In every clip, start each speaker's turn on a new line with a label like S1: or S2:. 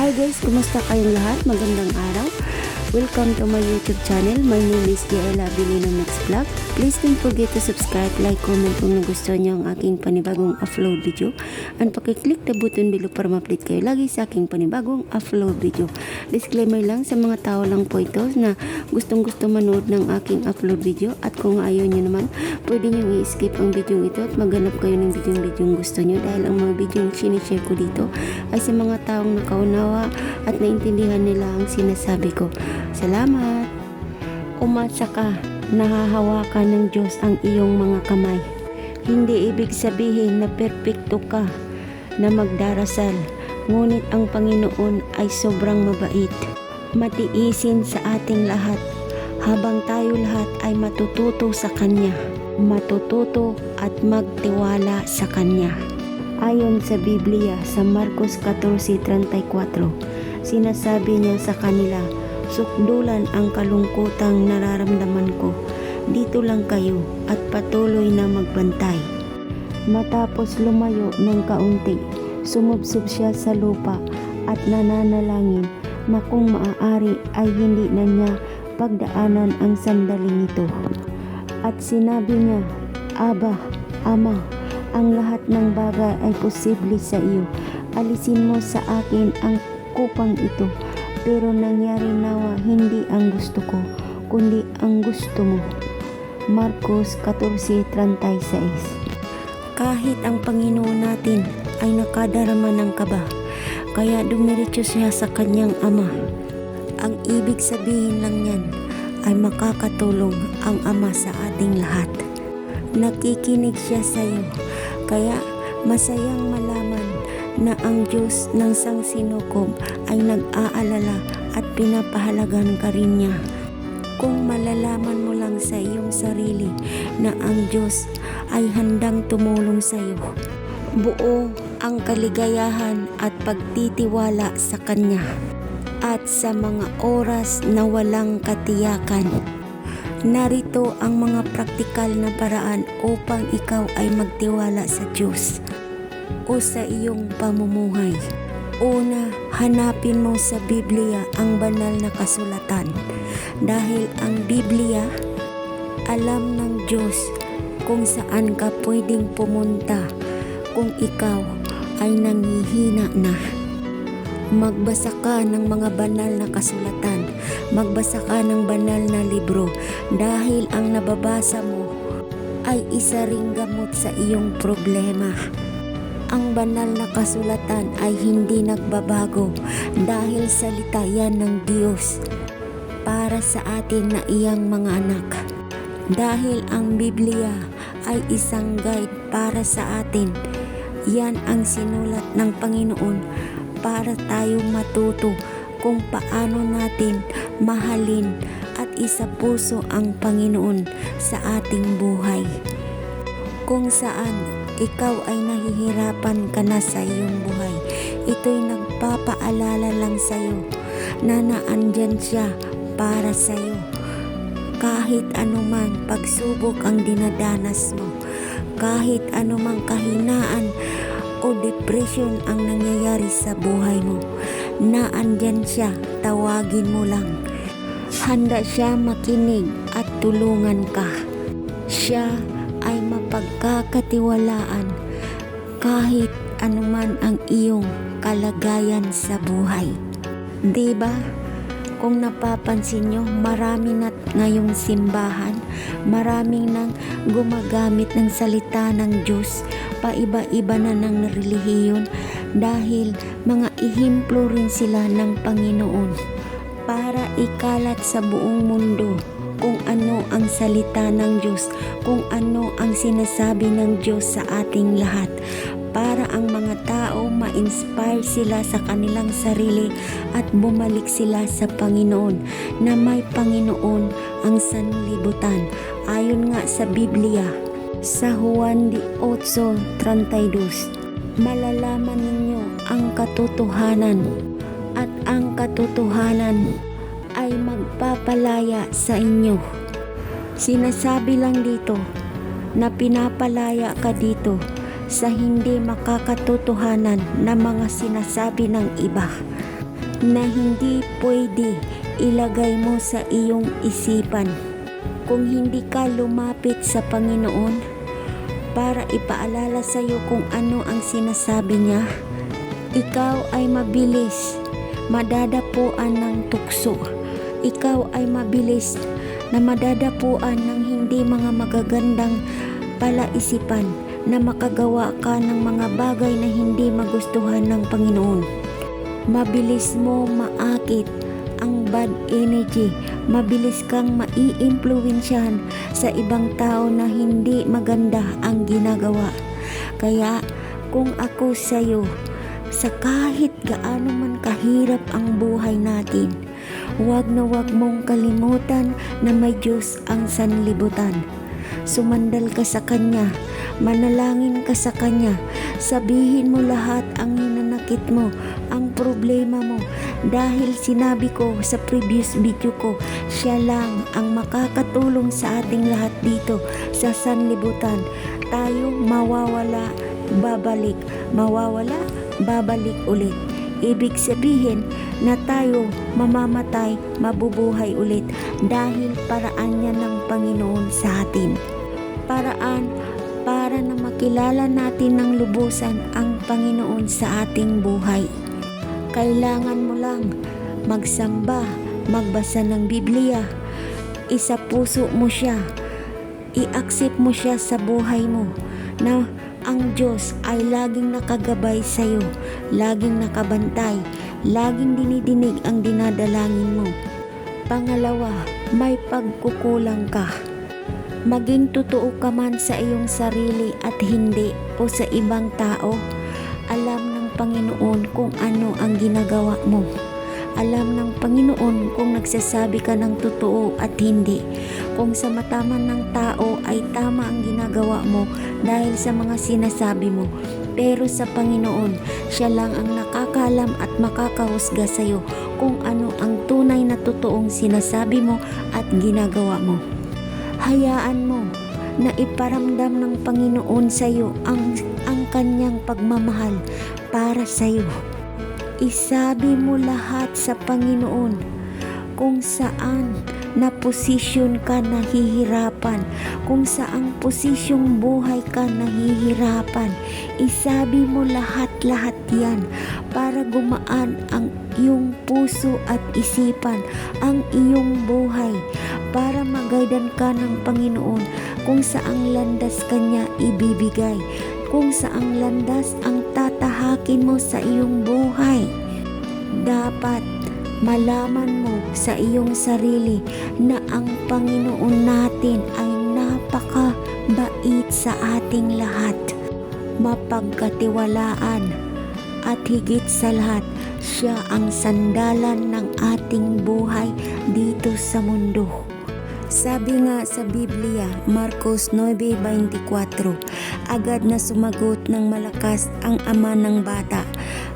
S1: Hi guys, kumusta kayong lahat? Magandang araw. Welcome to my YouTube channel. My name is Jaela Abilino Mix Vlog. Please don't forget to subscribe, like, comment kung nagustuhan niyo ang aking panibagong upload video. And pakiclick the button below para ma-update kayo lagi sa aking panibagong upload video. Disclaimer lang sa mga tao lang po ito na gustong manood ng aking upload video. At kung ayaw niyo naman, pwede niyo i-skip ang video ito at maghanap kayo ng video gusto niyo. Dahil ang mga video yung sinishare ko dito ay sa mga taong nakaunawa at naintindihan nila ang sinasabi ko. Salamat! Umasa ka, nahahawakan ng Diyos ang iyong mga kamay. Hindi ibig sabihin na perpekto ka na magdarasal, ngunit ang Panginoon ay sobrang mabait. Matiisin sa ating lahat, habang tayo lahat ay matututo sa Kanya, matututo at magtiwala sa Kanya. Ayon sa Biblia sa Marcos 14:34, sinasabi niya sa kanila, "Sukdulan ang kalungkutang nararamdaman ko. Dito lang kayo at patuloy na magbantay." Matapos lumayo ng kaunti, sumubsob siya sa lupa at nananalangin na kung maaari ay hindi na niya pagdaanan ang sandaling ito. At sinabi niya, "Aba, Ama, ang lahat ng bagay ay posible sa iyo. Alisin mo sa akin ang kupang ito. Pero nangyari nawa hindi ang gusto ko, kundi ang gusto mo." Marcos 14:36. Kahit ang Panginoon natin ay nakadarama ng kaba, kaya dumiretso siya sa kanyang Ama. Ang ibig sabihin lang niyan ay makakatulong ang Ama sa ating lahat. Nakikinig siya sa iyo, kaya masayang malaman na ang Diyos ng sangsinukob ay nag-aalala at pinapahalagan ka rin niya. Kung malalaman mo lang sa iyong sarili na ang Diyos ay handang tumulong sa iyo, buo ang kaligayahan at pagtitiwala sa Kanya. At sa mga oras na walang katiyakan, narito ang mga praktikal na paraan upang ikaw ay magtiwala sa Diyos o sa iyong pamumuhay. Una, hanapin mo sa Biblia ang banal na kasulatan. Dahil ang Biblia, alam ng Diyos kung saan ka pwedeng pumunta kung ikaw ay nanghihina na. Magbasa ka ng mga banal na kasulatan. Magbasa ka ng banal na libro dahil ang nababasa mo ay isa ring gamot sa iyong problema. Ang banal na kasulatan ay hindi nagbabago dahil salita yan ng Diyos para sa atin na iyang mga anak. Dahil ang Biblia ay isang guide para sa atin. Yan ang sinulat ng Panginoon para tayo matuto kung paano natin mahalin at isapuso ang Panginoon sa ating buhay. Kung saan ikaw ay nahihirapan ka na sa iyong buhay, ito'y nagpapaalala lang sa iyo na naandyan siya para sa iyo. Kahit anuman pagsubok ang dinadanas mo, kahit anumang kahinaan o depression ang nangyayari sa buhay mo, naandyan siya, tawagin mo lang. Handa siya makinig at tulungan ka. Siya ay mapagkakatiwalaan kahit anuman ang iyong kalagayan sa buhay. Diba? Kung napapansin nyo, marami na ngayong simbahan, maraming nang gumagamit ng salita ng Diyos, paiba-iba na ng relihiyon dahil mga ihimplo rin sila ng Panginoon para ikalat sa buong mundo kung ano ang salita ng Diyos, kung ano ang sinasabi ng Diyos sa ating lahat, para ang mga tao ma-inspire sila sa kanilang sarili at bumalik sila sa Panginoon, na may Panginoon ang sanlibutan. Ayon nga sa Biblia, sa Juan 8:32, malalaman ninyo ang katotohanan at ang katotohanan ay magpapalaya sa inyo. Sinasabi lang dito na pinapalaya ka dito sa hindi makakatotohanan na mga sinasabi ng iba. na hindi pwede ilagay mo sa iyong isipan. Kung hindi ka lumapit sa Panginoon para ipaalala sa iyo kung ano ang sinasabi niya, ikaw ay mabilis madadapuan ng tukso. Ikaw ay mabilis na madadapuan ng hindi mga magagandang palaisipan na makagawa ka ng mga bagay na hindi magustuhan ng Panginoon. Mabilis mo maakit ang bad energy. Mabilis kang mai-impluwensyahan sa ibang tao na hindi maganda ang ginagawa. Kaya kung ako sa'yo, sa kahit gaano man kahirap ang buhay natin, huwag na huwag mong kalimutan na may Diyos ang sanlibutan. Sumandal ka sa Kanya, manalangin ka sa Kanya, sabihin mo lahat ang hinanakit mo, ang problema mo, dahil sinabi ko sa previous video ko, siya lang ang makakatulong sa ating lahat dito sa sanlibutan. Tayo mawawala, babalik, mawawala, babalik ulit. Ibig sabihin na tayo mamamatay, mabubuhay ulit dahil paraan niya ng Panginoon sa atin. Paraan para na makilala natin ng lubusan ang Panginoon sa ating buhay. Kailangan mo lang magsamba, magbasa ng Biblia, isa puso mo siya, i-accept mo siya sa buhay mo na ang Diyos ay laging nakagabay sa iyo, laging nakabantay, laging dinidinig ang dinadalangin mo. Pangalawa, may pagkukulang ka. Maging totoo ka man sa iyong sarili at hindi o sa ibang tao, alam ng Panginoon kung ano ang ginagawa mo. Alam ng Panginoon kung nagsasabi ka ng totoo at hindi. Kung sa mata man ng tao ay tama ang ginagawa mo dahil sa mga sinasabi mo. Pero sa Panginoon, siya lang ang nakakaalam at makakahusga sa iyo kung ano ang tunay na totoong sinasabi mo at ginagawa mo. Hayaan mo na iparamdam ng Panginoon sa iyo ang kanyang pagmamahal para sa iyo. Isabi mo lahat sa Panginoon kung saan na posisyon ka nahihirapan, kung saang posisyong buhay ka nahihirapan. Isabi mo lahat-lahat yan para gumaan ang iyong puso at isipan, ang iyong buhay, para magaydan ka ng Panginoon kung saang landas Kanya ibibigay, kung saang landas ang tatahakin mo sa iyong buhay. Dapat malaman mo sa iyong sarili na ang Panginoon natin ay napakabait sa ating lahat, mapagkatiwalaan, at higit sa lahat, siya ang sandalan ng ating buhay dito sa mundo. Sabi nga sa Biblia, Marcos 9:24, agad na sumagot ng malakas ang ama ng bata,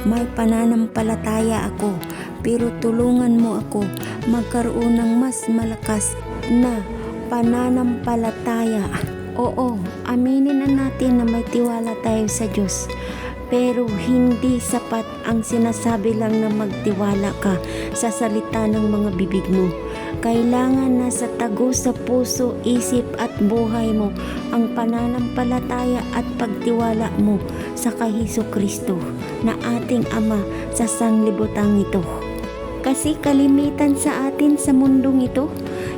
S1: may pananampalataya ako, pero tulungan mo ako magkaroon ng mas malakas na pananampalataya. Oo, aminin na natin na may tiwala tayo sa Diyos. Pero hindi sapat ang sinasabi lang na magtiwala ka sa salita ng mga bibig mo. Kailangan na sa tago sa puso, isip at buhay mo ang pananampalataya at pagtiwala mo sa kay Hesukristo na ating Ama sa sanglibutang ito. Kasi kalimitan sa atin sa mundong ito,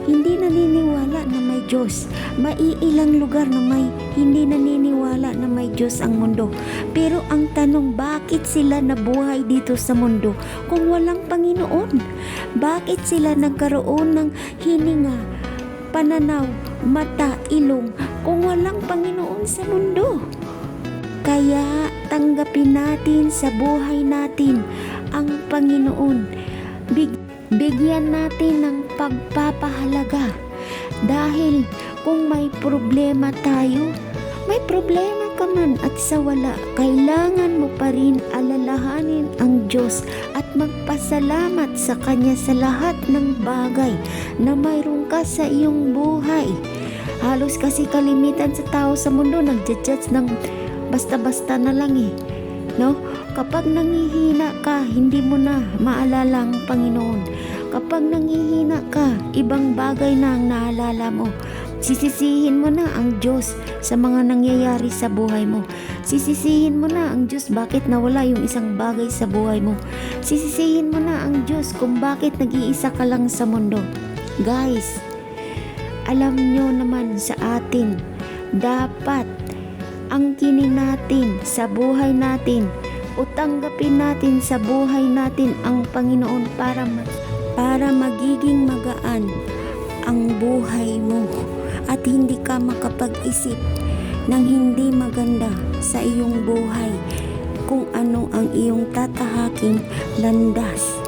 S1: hindi naniniwala na may Diyos. Maiilang lugar na may hindi naniniwala na may Diyos ang mundo. Pero ang tanong, bakit sila nabuhay dito sa mundo kung walang Panginoon? Bakit sila nagkaroon ng hininga, pananaw, mata, ilong kung walang Panginoon sa mundo? Kaya tanggapin natin sa buhay natin ang Panginoon. Bigyan natin ng pagpapahalaga, dahil kung may problema tayo, may problema ka man at sa wala, kailangan mo pa rin alalahanin ang Diyos at magpasalamat sa Kanya sa lahat ng bagay na mayroon ka sa iyong buhay. Halos kasi kalimitan sa tao sa mundo nagja-judge ng basta-basta na lang no? Kapag nangihina ka, hindi mo na maalala ang Panginoon. Kapag nangihina ka, ibang bagay na ang naalala mo. Sisisihin mo na ang Diyos sa mga nangyayari sa buhay mo. Sisisihin mo na ang Diyos bakit nawala yung isang bagay sa buhay mo. Sisisihin mo na ang Diyos kung bakit nag-iisa ka lang sa mundo. Guys, alam nyo naman sa atin, dapat angkinin natin sa buhay natin o tanggapin natin sa buhay natin ang Panginoon para magiging magaan ang buhay mo at hindi ka makapag-isip ng hindi maganda sa iyong buhay kung ano ang iyong tatahaking landas.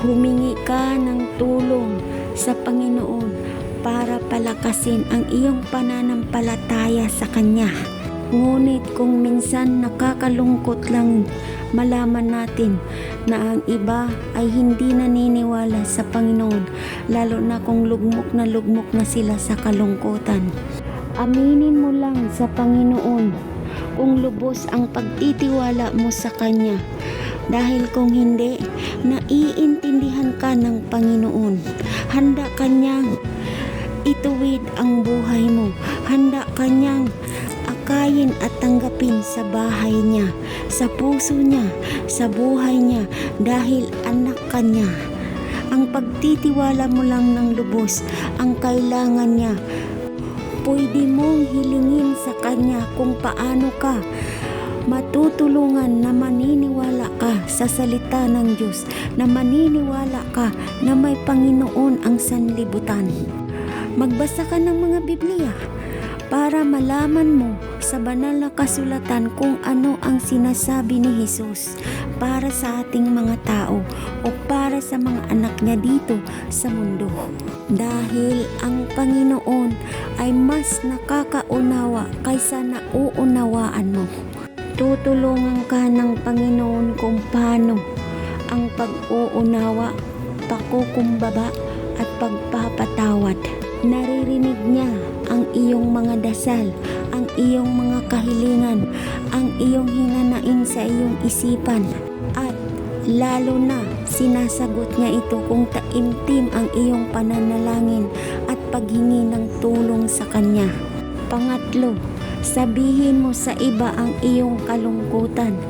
S1: Humingi ka ng tulong sa Panginoon para palakasin ang iyong pananampalataya sa Kanya. Ngunit kung minsan nakakalungkot lang malaman natin na ang iba ay hindi naniniwala sa Panginoon, lalo na kung lugmok na sila sa kalungkutan. Aminin mo lang sa Panginoon kung lubos ang pagtitiwala mo sa Kanya. Dahil kung hindi, naiintindihan ka ng Panginoon. Handa Kanyang ituwid ang buhay mo. Handa Kanyang akayin at tanggapin sa bahay niya, sa puso niya, sa buhay niya, dahil anak ka niya. Ang pagtitiwala mo lang ng lubos ang kailangan niya. Pwede mong hilingin sa Kanya kung paano ka matutulungan na maniniwala ka sa salita ng Diyos, na maniniwala ka na may Panginoon ang sanlibutan. Magbasa ka ng mga Biblia para malaman mo sa banal na kasulatan kung ano ang sinasabi ni Jesus para sa ating mga tao o para sa mga anak niya dito sa mundo. Dahil ang Panginoon ay mas nakakaunawa kaysa nauunawaan mo. Tutulungan ka ng Panginoon kung paano ang pag-uunawa, pakukumbaba at pagpapatawad. Naririnig niya ang iyong mga dasal, ang iyong mga kahilingan, ang iyong hinanain sa iyong isipan, at lalo na sinasagot niya ito kung taimtim ang iyong pananalangin at paghingi ng tulong sa Kanya. Pangatlo, sabihin mo sa iba ang iyong kalungkutan,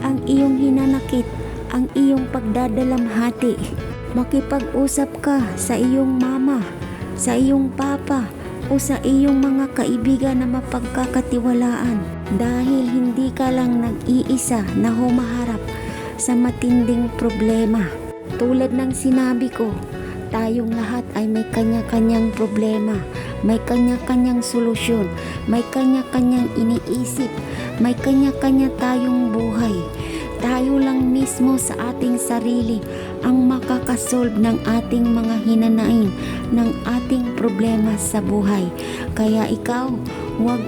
S1: ang iyong hinanakit, ang iyong pagdadalamhati. Makipag-usap ka sa iyong mama, sa iyong papa, o sa iyong mga kaibigan na mapagkakatiwalaan, dahil hindi ka lang nag-iisa na humaharap sa matinding problema. Tulad ng sinabi ko, tayong lahat ay may kanya-kanyang problema, may kanya-kanyang solusyon, may kanya-kanyang iniisip, may kanya-kanya tayong buhay. Tayo lang mismo sa ating sarili ang makakasolve ng ating mga hinanain, ng ating problema sa buhay. Kaya ikaw, huwag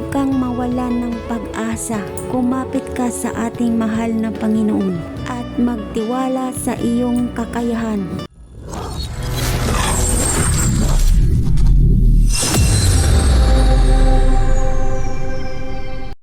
S1: kang mawalan ng pag-asa. Kumapit ka sa ating mahal na Panginoon at magtiwala sa iyong kakayahan.